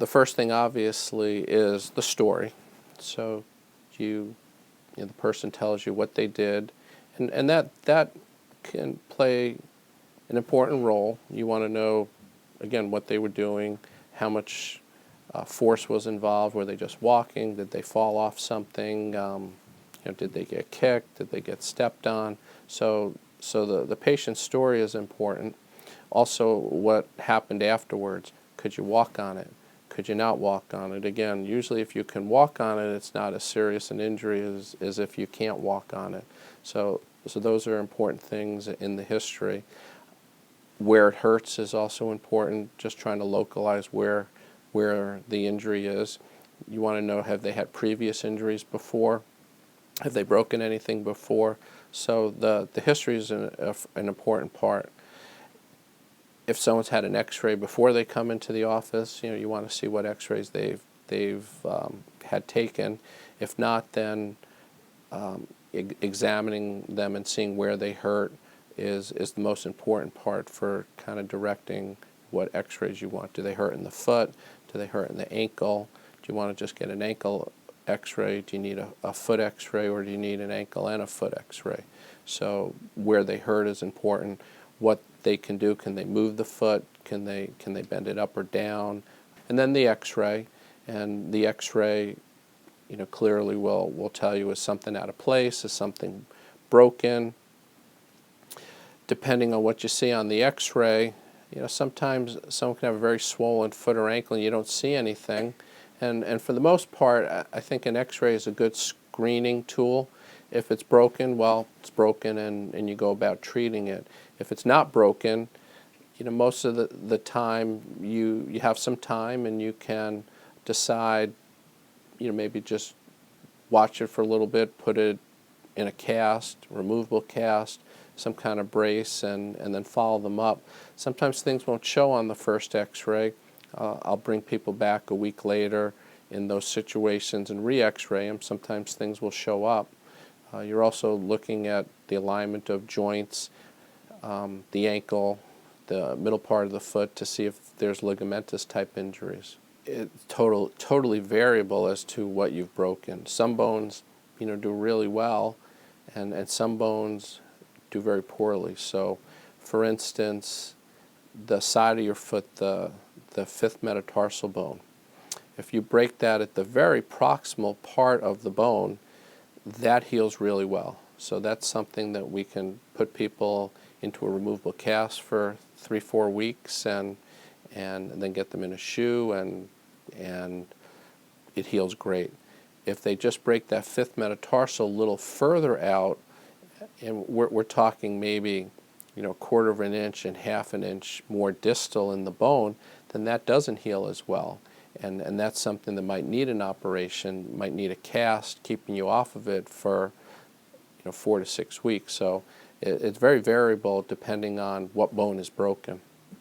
the first thing obviously is the story. So the person tells you what they did, and that can play an important role. You want to know, again, what they were doing, how much force was involved. Were they just walking? Did they fall off something? Did they get kicked? Did they get stepped on? So the patient's story is important. Also, what happened afterwards. Could you walk on it? Could you not walk on it? Again, usually if you can walk on it, it's not as serious an injury as if you can't walk on it. So those are important things in the history. Where it hurts is also important, just trying to localize where the injury is. You want to know, have they had previous injuries before? Have they broken anything before? So the history is an important part. If someone's had an x-ray before they come into the office, you want to see what x-rays they've had taken. If not, then examining them and seeing where they hurt is the most important part for kind of directing what x-rays you want. Do they hurt in the foot? Do they hurt in the ankle? Do you want to just get an ankle x-ray? Do you need a foot x-ray, or do you need an ankle and a foot x-ray? So where they hurt is important. What they can do, can they move the foot? Can they bend it up or down? And then the x-ray, and the x-ray clearly will tell you, is something out of place, is something broken. Depending on what you see on the x-ray, sometimes someone can have a very swollen foot or ankle and you don't see anything. And for the most part, I think an x-ray is a good screening tool. If it's broken, well, it's broken, and you go about treating it. If it's not broken, most of the time you have some time and you can decide, maybe just watch it for a little bit, put it in a cast, removable cast, some kind of brace, and then follow them up. Sometimes things won't show on the first x-ray. I'll bring people back a week later in those situations and re-x-ray them. Sometimes things will show up. You're also looking at the alignment of joints, the ankle, the middle part of the foot, to see if there's ligamentous type injuries. It's totally variable as to what you've broken. Some bones do really well, and some bones do very poorly. So for instance, the side of your foot, the fifth metatarsal bone, if you break that at the very proximal part of the bone, that heals really well. So that's something that we can put people into a removable cast for 3-4 weeks and then get them in a shoe, and it heals great. If they just break that fifth metatarsal a little further out, and we're talking maybe 1/4 of an inch and 1/2 an inch more distal in the bone, then that doesn't heal as well. And that's something that might need an operation, might need a cast, keeping you off of it for 4 to 6 weeks. So it's very variable depending on what bone is broken.